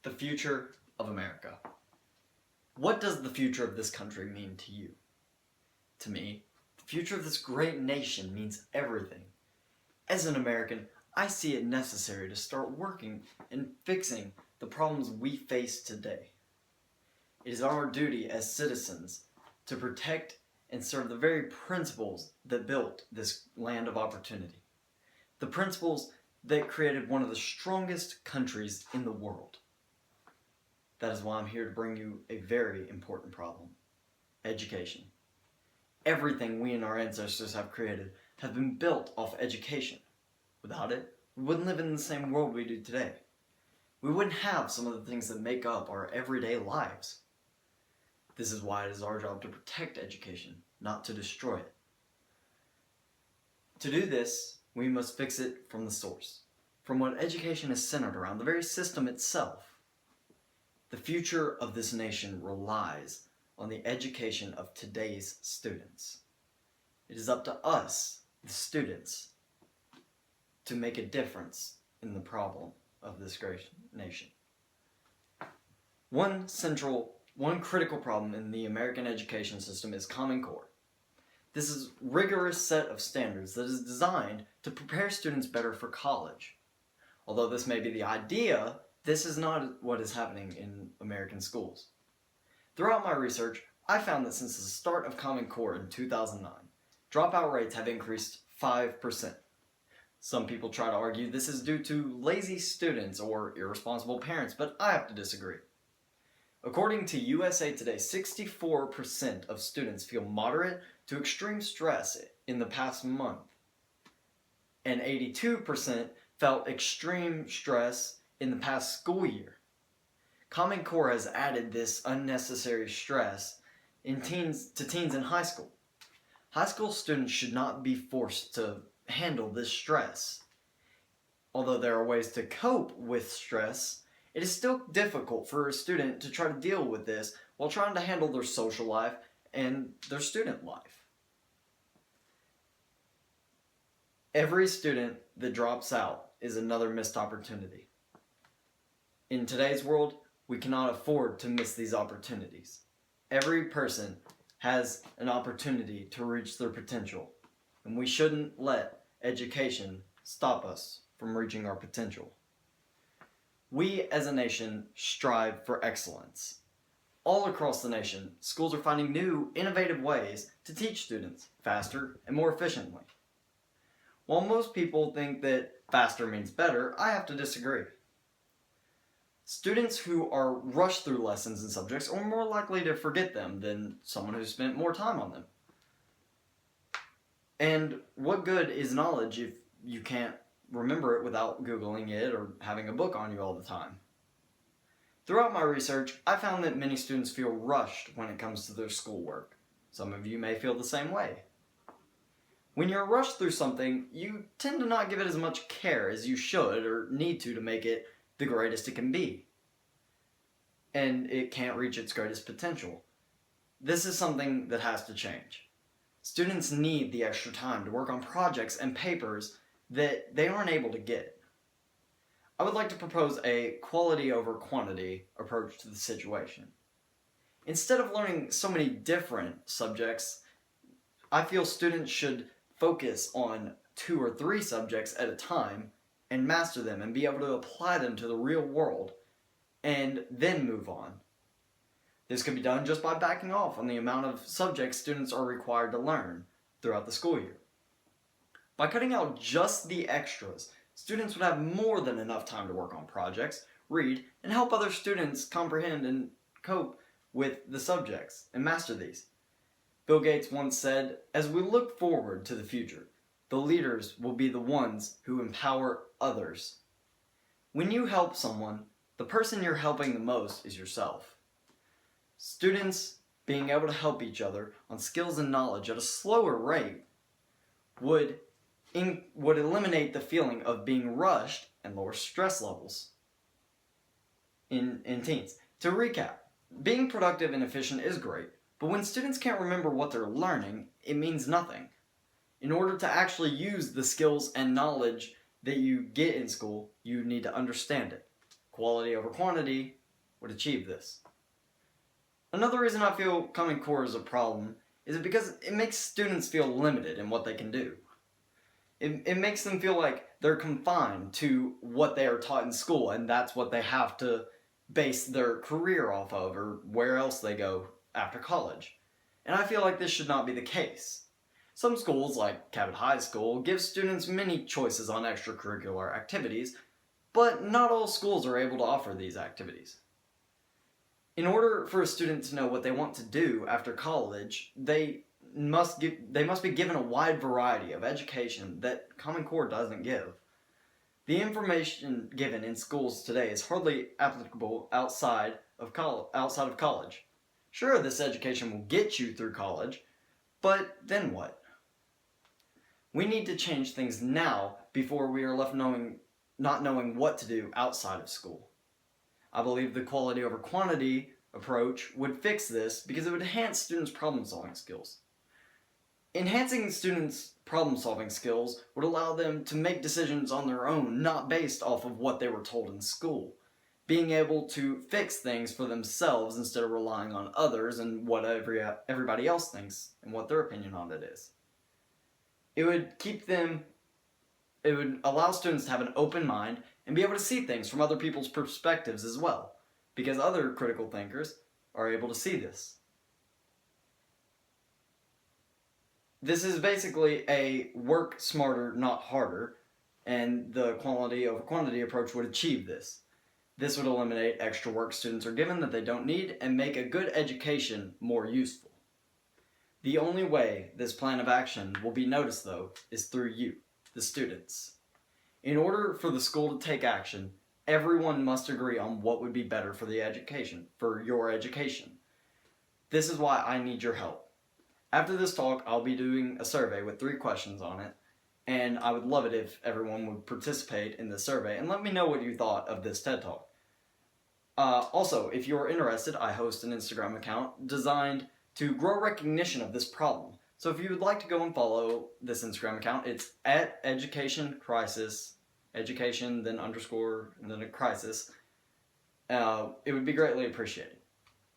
The future of America. What does the future of this country mean to you? To me, the future of this great nation means everything. As an American, I see it necessary to start working and fixing the problems we face today. It is our duty as citizens to protect and serve the very principles that built this land of opportunity. The principles that created one of the strongest countries in the world. That is why I'm here to bring you a very important problem. Education. Everything we and our ancestors have created have been built off education. Without it, we wouldn't live in the same world we do today. We wouldn't have some of the things that make up our everyday lives. This is why it is our job to protect education, not to destroy it. To do this, we must fix it from the source, from what education is centered around, the very system itself. The future of this nation relies on the education of today's students. It is up to us, the students, to make a difference in the problem of this great nation. One critical problem in the American education system is Common Core. This is a rigorous set of standards that is designed to prepare students better for college. Although this may be the idea, this is not what is happening in American schools. Throughout my research, I found that since the start of Common Core in 2009, dropout rates have increased 5%. Some people try to argue this is due to lazy students or irresponsible parents, but I have to disagree. According to USA Today, 64% of students feel moderate to extreme stress in the past month, and 82% felt extreme stress in the past school year. Common Core has added this unnecessary stress to teens in high school. High school students should not be forced to handle this stress. Although there are ways to cope with stress, it is still difficult for a student to try to deal with this while trying to handle their social life and their student life. Every student that drops out is another missed opportunity. In today's world, we cannot afford to miss these opportunities. Every person has an opportunity to reach their potential, and we shouldn't let education stop us from reaching our potential. We as a nation strive for excellence. All across the nation, schools are finding new, innovative ways to teach students faster and more efficiently. While most people think that faster means better, I have to disagree. Students who are rushed through lessons and subjects are more likely to forget them than someone who spent more time on them. And what good is knowledge if you can't remember it without Googling it or having a book on you all the time? Throughout my research, I found that many students feel rushed when it comes to their schoolwork. Some of you may feel the same way. When you're rushed through something, you tend to not give it as much care as you should or need to make it the greatest it can be. And it can't reach its greatest potential. This is something that has to change. Students need the extra time to work on projects and papers that they aren't able to get. I would like to propose a quality over quantity approach to the situation. Instead of learning so many different subjects, I feel students should focus on 2 or 3 subjects at a time and master them and be able to apply them to the real world and then move on. This could be done just by backing off on the amount of subjects students are required to learn throughout the school year. By cutting out just the extras, students would have more than enough time to work on projects, read, and help other students comprehend and cope with the subjects and master these. Bill Gates once said, "As we look forward to the future, the leaders will be the ones who empower others." When you help someone, the person you're helping the most is yourself. Students being able to help each other on skills and knowledge at a slower rate would eliminate the feeling of being rushed and lower stress levels in teens. To recap, being productive and efficient is great, but when students can't remember what they're learning, it means nothing. In order to actually use the skills and knowledge that you get in school, you need to understand it. Quality over quantity would achieve this. Another reason I feel Common Core is a problem is because it makes students feel limited in what they can do. It makes them feel like they're confined to what they are taught in school, and that's what they have to base their career off of, or where else they go after college. And I feel like this should not be the case. Some schools, like Cabot High School, give students many choices on extracurricular activities, but not all schools are able to offer these activities. In order for a student to know what they want to do after college, they must be given a wide variety of education that Common Core doesn't give. The information given in schools today is hardly applicable outside of college. Sure, this education will get you through college, but then what? We need to change things now before we are left not knowing what to do outside of school. I believe the quality over quantity approach would fix this because it would enhance students' problem-solving skills. Enhancing students' problem-solving skills would allow them to make decisions on their own, not based off of what they were told in school. Being able to fix things for themselves instead of relying on others and what everybody else thinks and what their opinion on it is. It would allow students to have an open mind and be able to see things from other people's perspectives as well, because other critical thinkers are able to see this. This is basically a work smarter, not harder, and the quality over quantity approach would achieve this. This would eliminate extra work students are given that they don't need and make a good education more useful. The only way this plan of action will be noticed, though, is through you, the students. In order for the school to take action, everyone must agree on what would be better for your education. This is why I need your help. After this talk, I'll be doing a survey with 3 questions on it, and I would love it if everyone would participate in the survey and let me know what you thought of this TED Talk. Also, if you're interested, I host an Instagram account designed to grow recognition of this problem. So if you would like to go and follow this Instagram account, it's at @educationcrisis, education, then underscore, and then a crisis. It would be greatly appreciated.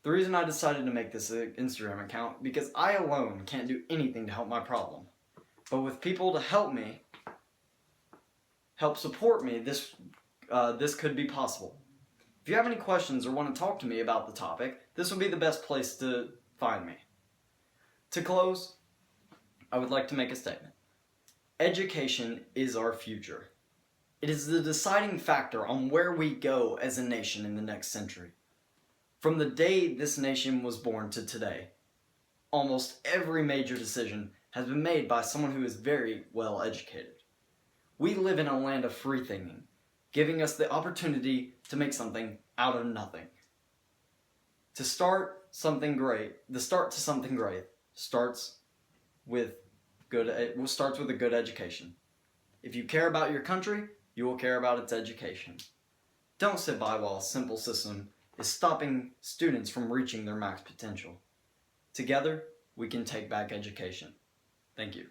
The reason I decided to make this an Instagram account, because I alone can't do anything to help my problem. But with people to help support me, this could be possible. If you have any questions or want to talk to me about the topic, this would be the best place to find me. To close, I would like to make a statement. Education is our future. It is the deciding factor on where we go as a nation in the next century. From the day this nation was born to today, almost every major decision has been made by someone who is very well educated. We live in a land of free thinking, giving us the opportunity to make something out of nothing. The start to something great starts with a good education. If you care about your country, you will care about its education. Don't sit by while a simple system is stopping students from reaching their max potential. Together, we can take back education. Thank you.